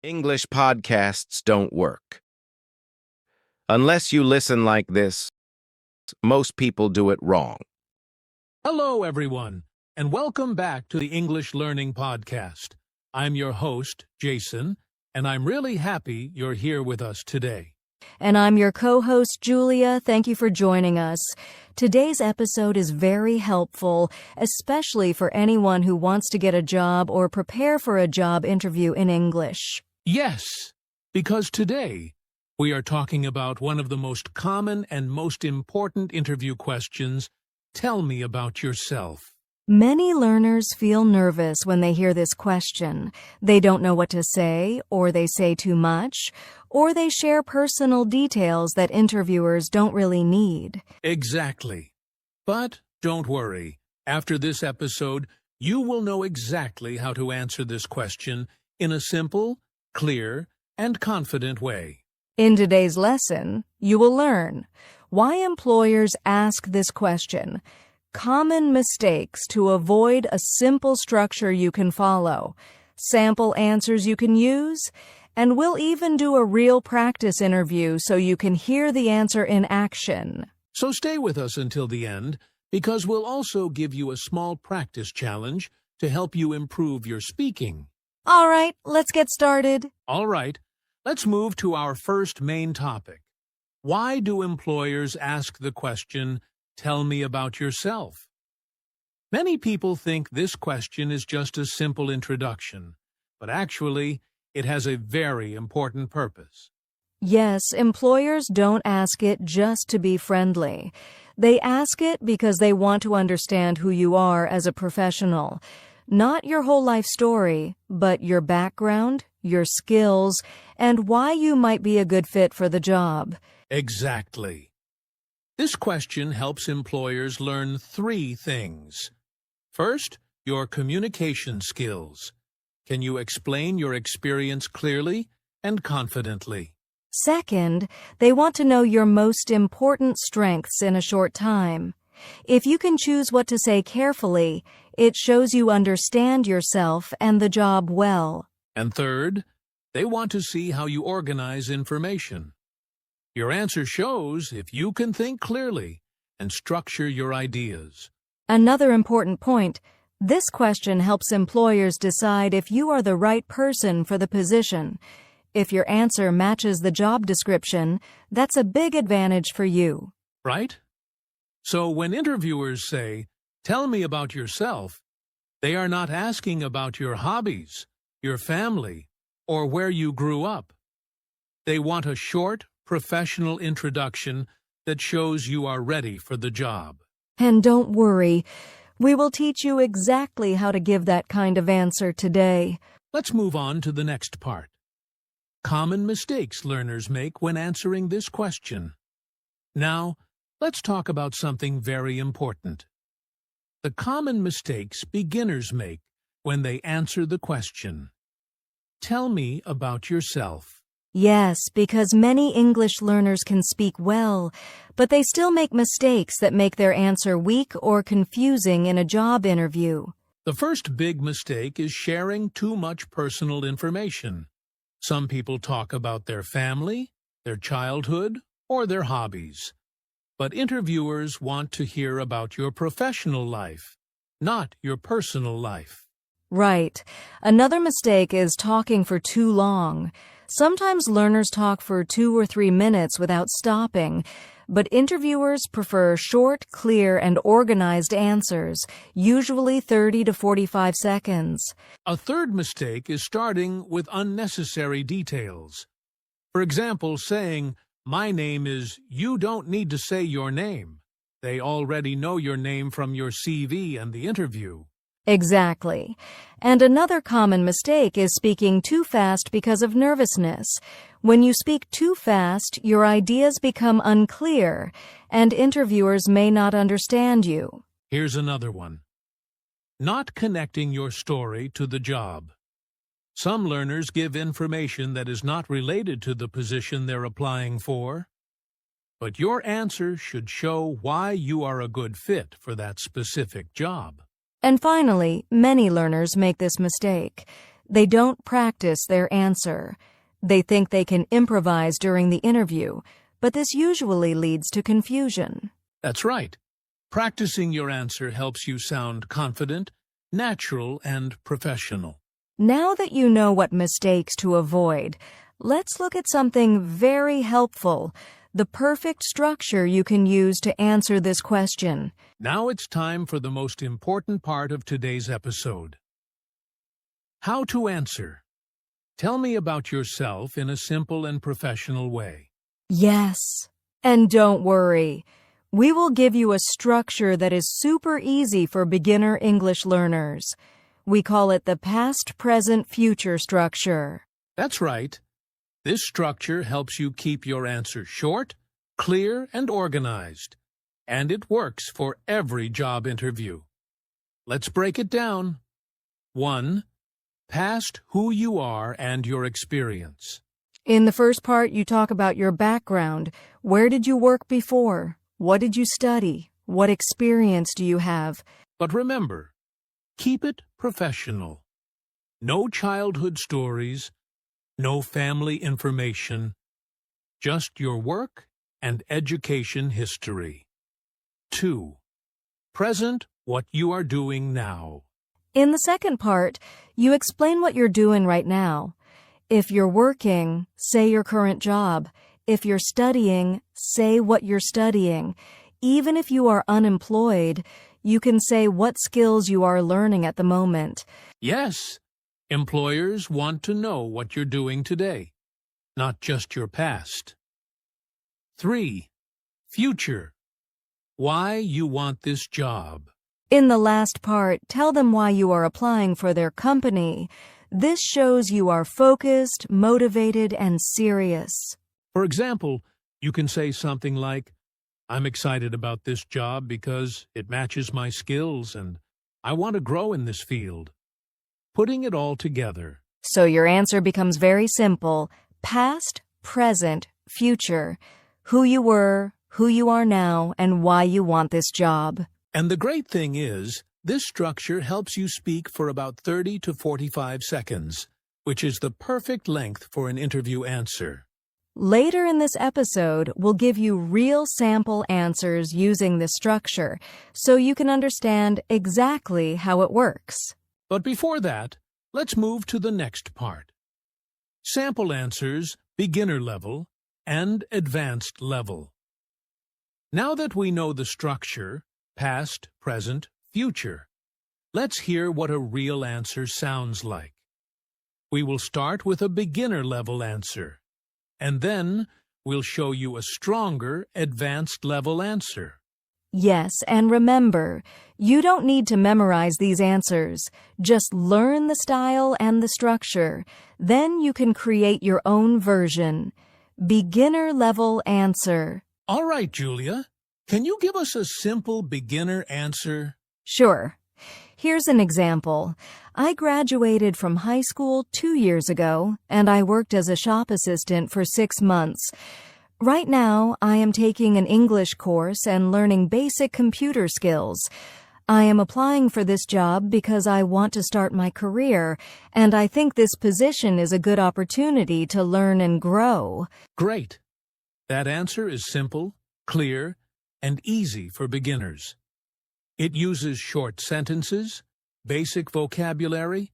English podcasts don't work. Unless you listen like this, most people do it wrong. Hello, everyone, and welcome back to the English Learning Podcast. I'm your host, Jason, and I'm really happy you're here with us today. And I'm your co-host, Julia. Thank you for joining us. Today's episode is very helpful, especially for anyone who wants to get a job or prepare for a job interview in English. Yes, because today we are talking about one of the most common and most important interview questions. Tell me about yourself. Many learners feel nervous when they hear this question. They don't know what to say, or they say too much, or they share personal details that interviewers don't really need. Exactly. But don't worry. After this episode, you will know exactly how to answer this question in a simple, clear, and confident way. In today's lesson, you will learn why employers ask this question, common mistakes to avoid a simple structure you can follow, sample answers you can use, and we'll even do a real practice interview so you can hear the answer in action. So stay with us until the end, because we'll also give you a small practice challenge to help you improve your speaking. All right, let's get started. All right, let's move to our first main topic. Why do employers ask the question, "Tell me about yourself"? Many people think this question is just a simple introduction, but actually, it has a very important purpose. Yes, employers don't ask it just to be friendly. They ask it because they want to understand who you are as a professional. Not your whole life story, but your background, your skills, and why you might be a good fit for the job. Exactly. This question helps employers learn three things. First, your communication skills. Can you explain your experience clearly and confidently? Second, they want to know your most important strengths in a short time. If you can choose what to say carefully, it shows you understand yourself and the job well. And third, they want to see how you organize information. Your answer shows if you can think clearly and structure your ideas. Another important point, this question helps employers decide if you are the right person for the position. If your answer matches the job description, that's a big advantage for you. Right? So when interviewers say, "Tell me about yourself," they are not asking about your hobbies, your family, or where you grew up. They want a short, professional introduction that shows you are ready for the job. And don't worry, we will teach you exactly how to give that kind of answer today. Let's move on to the next part. Common mistakes learners make when answering this question. Now, let's talk about something very important. The common mistakes beginners make when they answer the question. Tell me about yourself. Yes, because many English learners can speak well, but they still make mistakes that make their answer weak or confusing in a job interview. The first big mistake is sharing too much personal information. Some people talk about their family, their childhood, or their hobbies. But interviewers want to hear about your professional life, not your personal life. Right. Another mistake is talking for too long. Sometimes learners talk for 2 or 3 minutes without stopping, but interviewers prefer short, clear, and organized answers, usually 30 to 45 seconds. A third mistake is starting with unnecessary details. For example, saying, "My name is," you don't need to say your name. They already know your name from your CV and the interview. Exactly. And another common mistake is speaking too fast because of nervousness. When you speak too fast, your ideas become unclear, and interviewers may not understand you. Here's another one. Not connecting your story to the job. Some learners give information that is not related to the position they're applying for. But your answer should show why you are a good fit for that specific job. And finally, many learners make this mistake. They don't practice their answer. They think they can improvise during the interview, but this usually leads to confusion. That's right. Practicing your answer helps you sound confident, natural, and professional. Now that you know what mistakes to avoid, let's look at something very helpful, the perfect structure you can use to answer this question. Now it's time for the most important part of today's episode. How to answer. Tell me about yourself in a simple and professional way. Yes, and don't worry. We will give you a structure that is super easy for beginner English learners. We call it the past, present, future structure. That's right. This structure helps you keep your answer short, clear, and organized. And it works for every job interview. Let's break it down. 1. Past who you are and your experience. In the first part, you talk about your background. Where did you work before? What did you study? What experience do you have? But remember, keep it professional. No childhood stories, no family information, just your work and education history. 2. Present what you are doing now. In the second part, you explain what you're doing right now. If you're working, say your current job. If you're studying, say what you're studying. Even if you are unemployed, you can say what skills you are learning at the moment. Yes, employers want to know what you're doing today, not just your past. 3. Future. Why you want this job. In the last part, tell them why you are applying for their company. This shows you are focused, motivated, and serious. For example, you can say something like, I'm excited about this job because it matches my skills and I want to grow in this field. Putting it all together. So your answer becomes very simple. Past, present, future. Who you were, who you are now, and why you want this job. And the great thing is, this structure helps you speak for about 30 to 45 seconds, which is the perfect length for an interview answer. Later in this episode, we'll give you real sample answers using this structure, so you can understand exactly how it works. But before that, let's move to the next part. Sample answers, beginner level, and advanced level. Now that we know the structure, past, present, future, let's hear what a real answer sounds like. We will start with a beginner level answer, and then we'll show you a stronger, advanced level answer. Yes, and remember, you don't need to memorize these answers. Just learn the style and the structure. Then you can create your own version. Beginner level answer. All right, Julia. Can you give us a simple beginner answer? Sure. Here's an example. I graduated from high school 2 years ago, and I worked as a shop assistant for 6 months. Right now, I am taking an English course and learning basic computer skills. I am applying for this job because I want to start my career, and I think this position is a good opportunity to learn and grow. Great. That answer is simple, clear, and easy for beginners. It uses short sentences, basic vocabulary,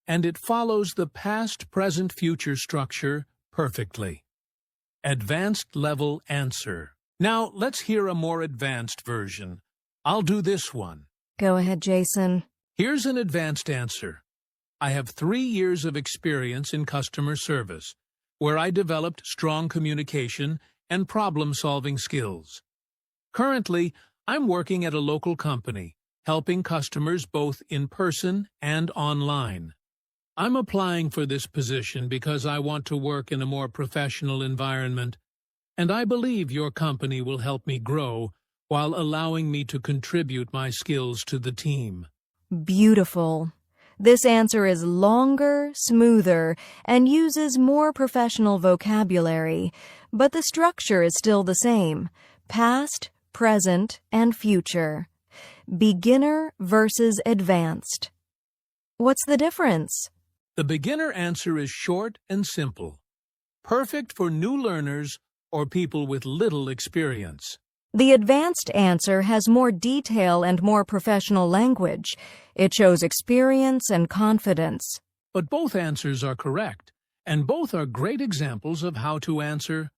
and it follows the past, present, future structure perfectly. Advanced level answer. Now, let's hear a more advanced version. I'll do this one. Go ahead, Jason. Here's an advanced answer. I have 3 years of experience in customer service, where I developed strong communication and problem-solving skills. Currently, I'm working at a local company, helping customers both in person and online. I'm applying for this position because I want to work in a more professional environment, and I believe your company will help me grow while allowing me to contribute my skills to the team. Beautiful. This answer is longer, smoother, and uses more professional vocabulary, but the structure is still the same. Past, present, and future. Beginner versus advanced. What's the difference? The beginner answer is short and simple, perfect for new learners or people with little experience. The advanced answer has more detail and more professional language. It shows experience and confidence. But both answers are correct, and both are great examples of how to answer,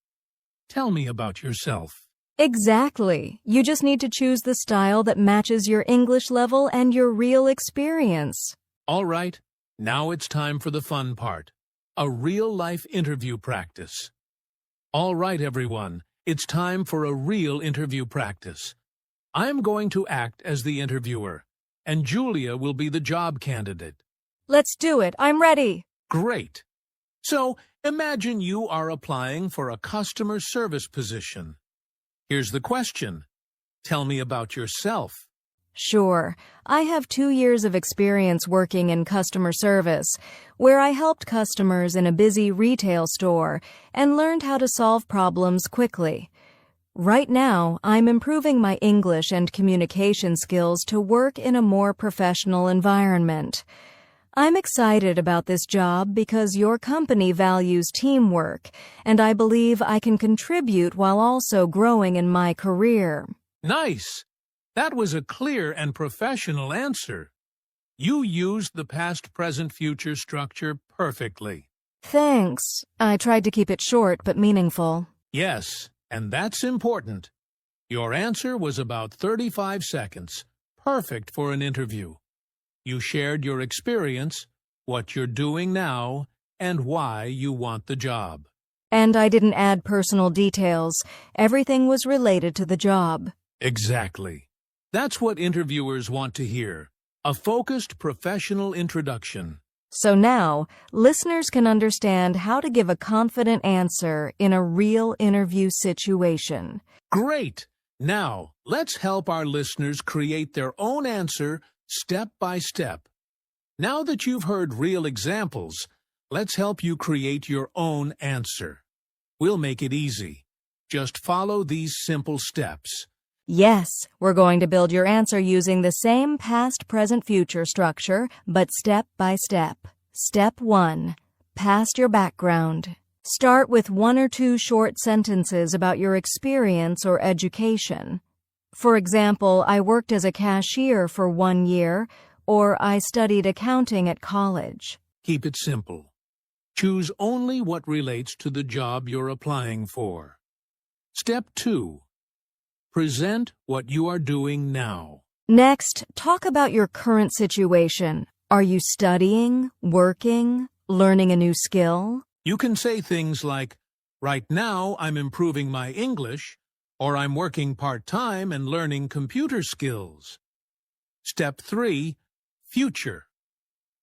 "Tell me about yourself." Exactly. You just need to choose the style that matches your English level and your real experience. All right, now it's time for the fun part, a real-life interview practice. All right, everyone, it's time for a real interview practice. I'm going to act as the interviewer, and Julia will be the job candidate. Let's do it. I'm ready. Great. So, imagine you are applying for a customer service position. Here's the question. Tell me about yourself. Sure. I have 2 years of experience working in customer service, where I helped customers in a busy retail store and learned how to solve problems quickly. Right now, I'm improving my English and communication skills to work in a more professional environment. I'm excited about this job because your company values teamwork, and I believe I can contribute while also growing in my career. Nice! That was a clear and professional answer. You used the past, present, future structure perfectly. Thanks. I tried to keep it short but meaningful. Yes, and that's important. Your answer was about 35 seconds, perfect for an interview. You shared your experience, what you're doing now, and why you want the job. And I didn't add personal details. Everything was related to the job. Exactly. That's what interviewers want to hear. A focused professional introduction. So now, listeners can understand how to give a confident answer in a real interview situation. Great! Now, let's help our listeners create their own answer step by step. Now that you've heard real examples, let's help you create your own answer. We'll make it easy. Just follow these simple steps. Yes, we're going to build your answer using the same past, present, future structure, but step by step. Step 1. Past your background. Start with 1 or 2 short sentences about your experience or education. For example, I worked as a cashier for 1 year, or I studied accounting at college. Keep it simple. Choose only what relates to the job you're applying for. Step 2. Present what you are doing now. Next, talk about your current situation. Are you studying, working, learning a new skill? You can say things like, "Right now I'm improving my English," or "I'm working part-time and learning computer skills." Step 3. Future.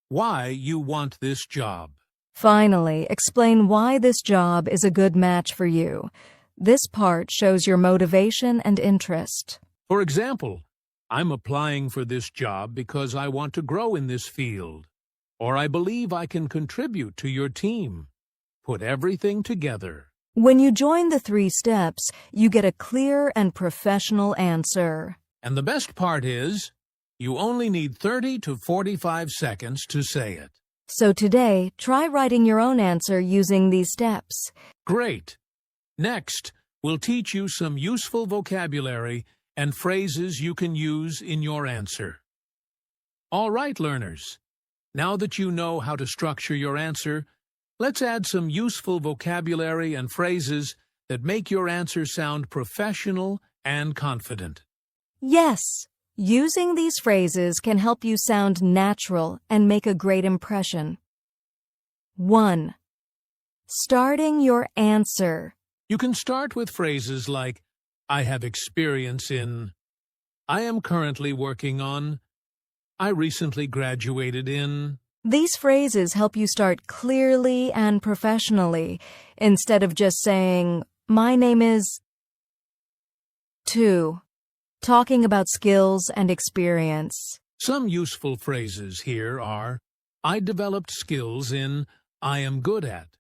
Why you want this job. Finally, explain why this job is a good match for you. This part shows your motivation and interest. For example, I'm applying for this job because I want to grow in this field, or I believe I can contribute to your team. Put everything together. When you join the 3 steps, you get a clear and professional answer. And the best part is, you only need 30 to 45 seconds to say it. So today, try writing your own answer using these steps. Great! Next, we'll teach you some useful vocabulary and phrases you can use in your answer. All right, learners. Now that you know how to structure your answer, let's add some useful vocabulary and phrases that make your answer sound professional and confident. Yes, using these phrases can help you sound natural and make a great impression. 1. Starting your answer. You can start with phrases like, "I have experience in," "I am currently working on," "I recently graduated in." These phrases help you start clearly and professionally, instead of just saying, "My name is." 2. Talking about skills and experience. Some useful phrases here are, "I developed skills in," "I am good at,"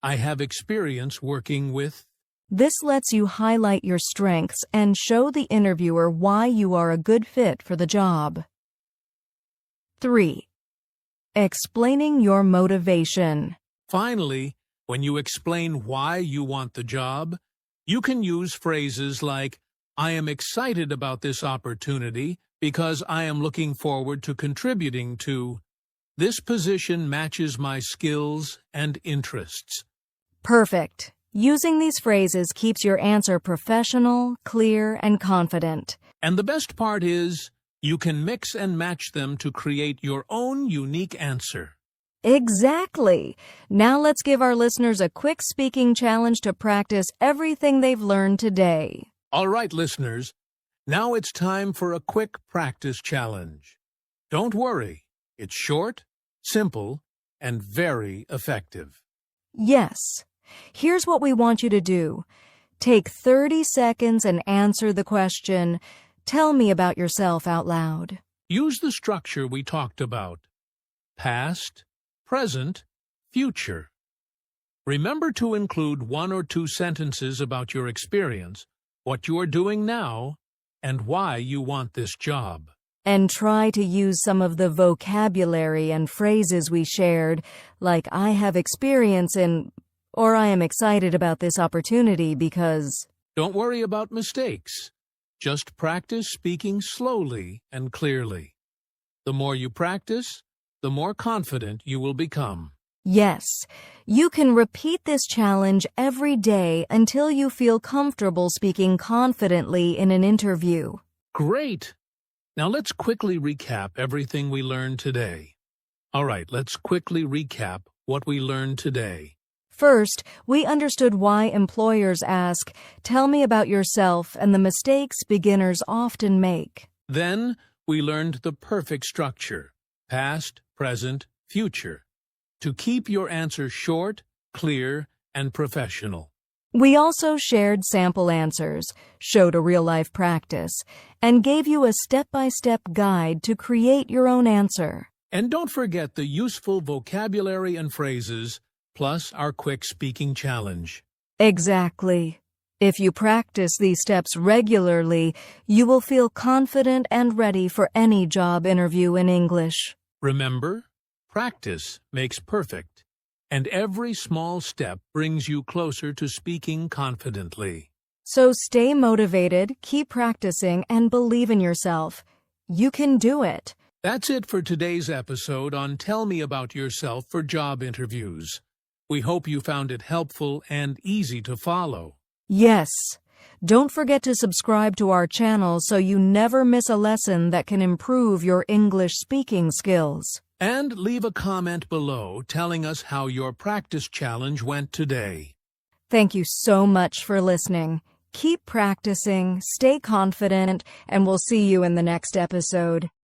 "I have experience working with." This lets you highlight your strengths and show the interviewer why you are a good fit for the job. 3. Explaining your motivation. Finally, when you explain why you want the job, you can use phrases like, I am excited about this opportunity because I am looking forward to contributing to. This position matches my skills and interests. Perfect. Using these phrases keeps your answer professional, clear, and confident. And the best part is, you can mix and match them to create your own unique answer. Exactly. Now let's give our listeners a quick speaking challenge to practice everything they've learned today. All right, listeners, now it's time for a quick practice challenge. Don't worry, it's short, simple, and very effective. Yes. Here's what we want you to do. Take 30 seconds and answer the question, "Tell me about yourself" out loud. Use the structure we talked about. Past, present, future. Remember to include 1 or 2 sentences about your experience, what you are doing now, and why you want this job. And try to use some of the vocabulary and phrases we shared, like "I have experience in," or "I am excited about this opportunity because." Don't worry about mistakes. Just practice speaking slowly and clearly. The more you practice, the more confident you will become. Yes, you can repeat this challenge every day until you feel comfortable speaking confidently in an interview. Great! Now let's quickly recap everything we learned today. All right, let's quickly recap what we learned today. First, we understood why employers ask, "Tell me about yourself," and the mistakes beginners often make. Then, we learned the perfect structure, past, present, future, to keep your answer short, clear, and professional. We also shared sample answers, showed a real-life practice, and gave you a step-by-step guide to create your own answer. And don't forget the useful vocabulary and phrases, plus our quick speaking challenge. Exactly. If you practice these steps regularly, you will feel confident and ready for any job interview in English. Remember, practice makes perfect, and every small step brings you closer to speaking confidently. So stay motivated, keep practicing, and believe in yourself. You can do it. That's it for today's episode on Tell Me About Yourself for Job Interviews. We hope you found it helpful and easy to follow. Yes. Don't forget to subscribe to our channel so you never miss a lesson that can improve your English speaking skills. And leave a comment below telling us how your practice challenge went today. Thank you so much for listening. Keep practicing, stay confident, and we'll see you in the next episode.